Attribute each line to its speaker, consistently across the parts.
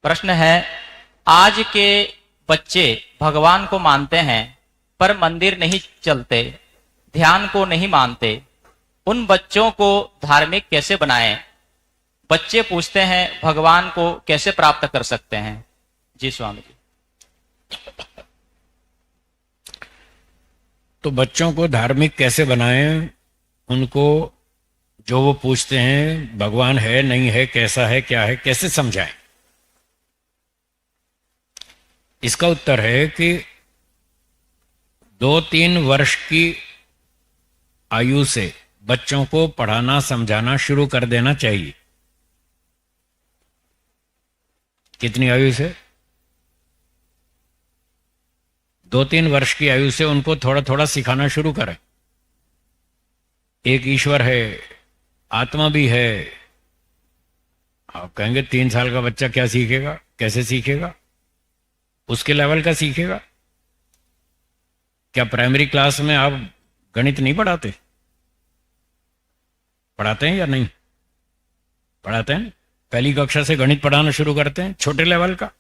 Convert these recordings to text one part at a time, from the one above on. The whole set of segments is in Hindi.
Speaker 1: प्रश्न है, आज के बच्चे भगवान को मानते हैं पर मंदिर नहीं चलते, ध्यान को नहीं मानते। उन बच्चों को धार्मिक कैसे बनाएं? बच्चे पूछते हैं भगवान को कैसे प्राप्त कर सकते हैं? जी स्वामी जी।
Speaker 2: तो बच्चों को धार्मिक कैसे बनाएं? उनको जो वो पूछते हैं भगवान है नहीं है, कैसा है क्या है, कैसे समझाएं? इसका उत्तर है कि 2-3 वर्ष की आयु से बच्चों को पढ़ाना समझाना शुरू कर देना चाहिए। कितनी आयु से? 2-3 वर्ष की आयु से उनको थोड़ा थोड़ा सिखाना शुरू करें। एक ईश्वर है, आत्मा भी है। आप कहेंगे 3 साल का बच्चा क्या सीखेगा, कैसे सीखेगा? उसके लेवल का सीखेगा। क्या प्राइमरी क्लास में आप गणित नहीं पढ़ाते? पढ़ाते हैं या नहीं पढ़ाते हैं? पहली कक्षा से गणित पढ़ाना शुरू करते हैं, छोटे लेवल का।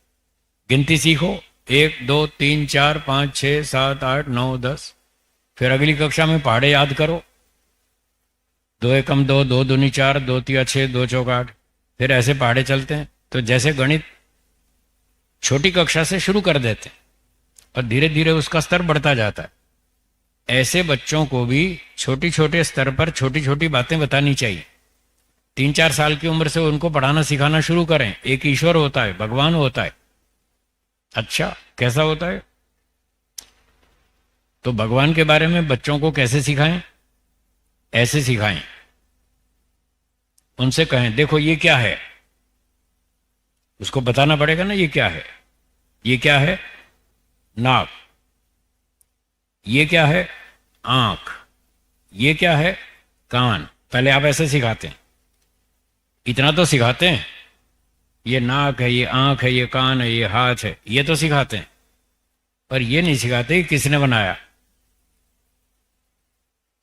Speaker 2: गिनती सीखो, 1 2 3 4 5 6 7 8 9 10। फिर अगली कक्षा में पहाड़े याद करो, 2 एकम 2, 2 दूनी 4, 2 तिया 6, 2 चौक 8। फिर ऐसे पहाड़े चलते हैं। तो जैसे गणित छोटी कक्षा से शुरू कर देते हैं और धीरे धीरे उसका स्तर बढ़ता जाता है, ऐसे बच्चों को भी छोटी छोटे स्तर पर छोटी छोटी बातें बतानी चाहिए। 3-4 साल की उम्र से उनको पढ़ाना सिखाना शुरू करें। एक ईश्वर होता है, भगवान होता है। अच्छा, कैसा होता है? तो भगवान के बारे में बच्चों को कैसे सिखाएं? ऐसे सिखाएं। उनसे कहें देखो ये क्या है, उसको बताना पड़ेगा ना ये क्या है। ये क्या है? नाक। ये क्या है? आंख। ये क्या है? कान। पहले आप ऐसे सिखाते हैं, इतना तो सिखाते हैं। ये नाक है, ये आंख है, ये कान है, ये हाथ है, ये तो सिखाते हैं। पर ये नहीं सिखाते कि किसने बनाया।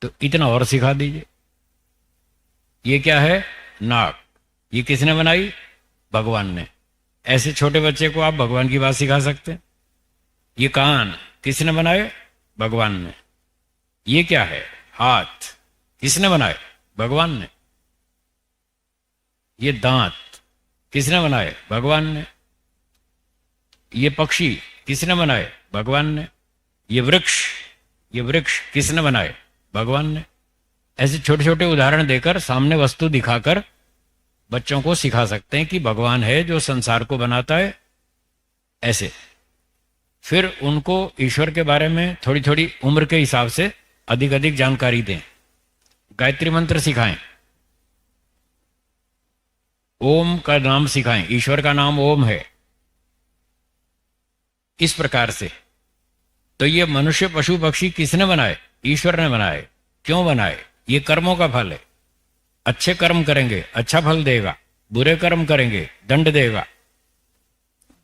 Speaker 2: तो इतना और सिखा दीजिए। ये क्या है? नाक। ये किसने बनाई? भगवान ने। ऐसे छोटे बच्चे को आप भगवान की बात सिखा सकते हैं। ये कान किसने बनाए? भगवान ने। ये क्या है? हाथ किसने बनाए? भगवान ने। ये दांत किसने बनाए? भगवान ने। ये पक्षी किसने बनाए? भगवान ने। ये वृक्ष किसने बनाए? भगवान ने। ऐसे छोटे छोटे उदाहरण देकर, सामने वस्तु दिखाकर बच्चों को सिखा सकते हैं कि भगवान है जो संसार को बनाता है। ऐसे फिर उनको ईश्वर के बारे में थोड़ी थोड़ी उम्र के हिसाब से अधिक अधिक जानकारी दें। गायत्री मंत्र सिखाएं, ओम का नाम सिखाएं। ईश्वर का नाम ओम है। इस प्रकार से तो ये मनुष्य पशु पक्षी किसने बनाए? ईश्वर ने बनाए। क्यों बनाए? ये कर्मों का फल है। अच्छे कर्म करेंगे अच्छा फल देगा, बुरे कर्म करेंगे दंड देगा।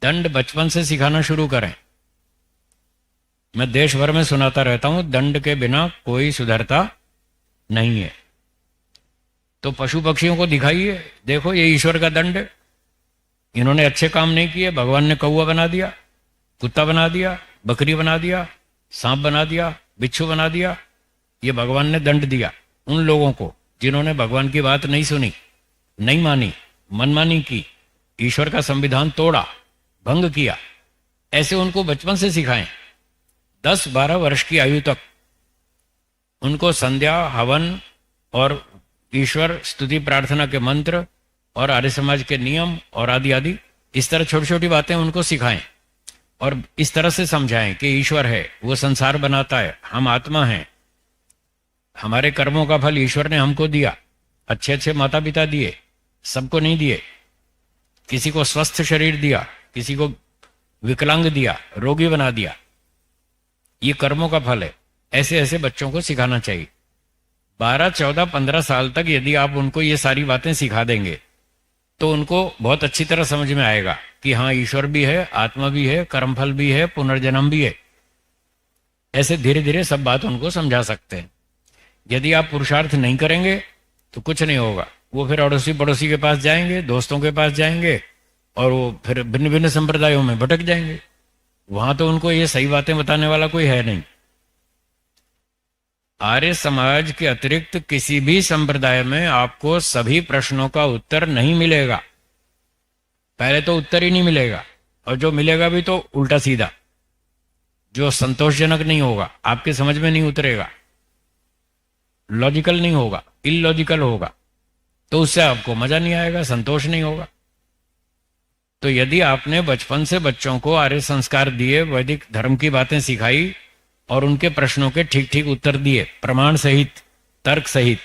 Speaker 2: दंड बचपन से सिखाना शुरू करें। मैं देश भर में सुनाता रहता हूं, दंड के बिना कोई सुधरता नहीं है। तो पशु पक्षियों को दिखाइए, देखो ये ईश्वर का दंड है। इन्होंने अच्छे काम नहीं किए, भगवान ने कौवा बना दिया, कुत्ता बना दिया, बकरी बना दिया, सांप बना दिया, बिच्छू बना दिया। ये भगवान ने दंड दिया उन लोगों को जिन्होंने भगवान की बात नहीं सुनी, नहीं मानी, मनमानी की, ईश्वर का संविधान तोड़ा, भंग किया। ऐसे उनको बचपन से सिखाएं। 10-12 वर्ष की आयु तक उनको संध्या, हवन और ईश्वर स्तुति प्रार्थना के मंत्र और आर्य समाज के नियम और आदि आदि, इस तरह छोटी छोटी बातें उनको सिखाएं और इस तरह से समझाएं कि ईश्वर है, वो संसार बनाता है, हम आत्मा हैं, हमारे कर्मों का फल ईश्वर ने हमको दिया। अच्छे अच्छे माता पिता दिए, सबको नहीं दिए। किसी को स्वस्थ शरीर दिया, किसी को विकलांग दिया, रोगी बना दिया। ये कर्मों का फल है। ऐसे ऐसे बच्चों को सिखाना चाहिए। 12, 14, 15 साल तक यदि आप उनको ये सारी बातें सिखा देंगे तो उनको बहुत अच्छी तरह समझ में आएगा कि हाँ ईश्वर भी है, आत्मा भी है, कर्मफल भी है, पुनर्जन्म भी है। ऐसे धीरे धीरे सब बात उनको समझा सकते हैं। यदि आप पुरुषार्थ नहीं करेंगे तो कुछ नहीं होगा। वो फिर अड़ोसी पड़ोसी के पास जाएंगे, दोस्तों के पास जाएंगे, और वो फिर भिन्न भिन्न संप्रदायों में भटक जाएंगे। वहां तो उनको ये सही बातें बताने वाला कोई है नहीं। आर्य समाज के अतिरिक्त किसी भी संप्रदाय में आपको सभी प्रश्नों का उत्तर नहीं मिलेगा। पहले तो उत्तर ही नहीं मिलेगा, और जो मिलेगा भी तो उल्टा सीधा, जो संतोषजनक नहीं होगा, आपके समझ में नहीं उतरेगा, लॉजिकल नहीं होगा, इलॉजिकल होगा, तो उससे आपको मजा नहीं आएगा, संतोष नहीं होगा। तो यदि आपने बचपन से बच्चों को आर्य संस्कार दिए, वैदिक धर्म की बातें सिखाई और उनके प्रश्नों के ठीक ठीक उत्तर दिए, प्रमाण सहित, तर्क सहित,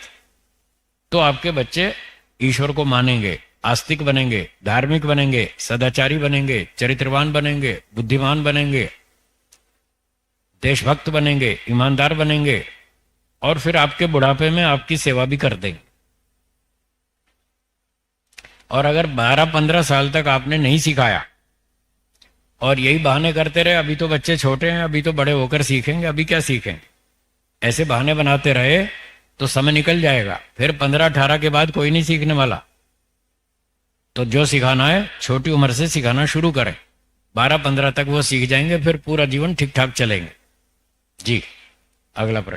Speaker 2: तो आपके बच्चे ईश्वर को मानेंगे, आस्तिक बनेंगे, धार्मिक बनेंगे, सदाचारी बनेंगे, चरित्रवान बनेंगे, बुद्धिमान बनेंगे, देशभक्त बनेंगे, ईमानदार बनेंगे, और फिर आपके बुढ़ापे में आपकी सेवा भी कर देंगे। और अगर 12-15 साल तक आपने नहीं सिखाया और यही बहाने करते रहे, अभी तो बच्चे छोटे हैं, अभी तो बड़े होकर सीखेंगे, अभी क्या सीखेंगे, ऐसे बहाने बनाते रहे तो समय निकल जाएगा। फिर 15-18 के बाद कोई नहीं सीखने वाला। तो जो सिखाना है छोटी उम्र से सिखाना शुरू करें, 12-15 तक वो सीख जाएंगे, फिर पूरा जीवन ठीक ठाक चलेंगे। जी, अगला प्रश्न।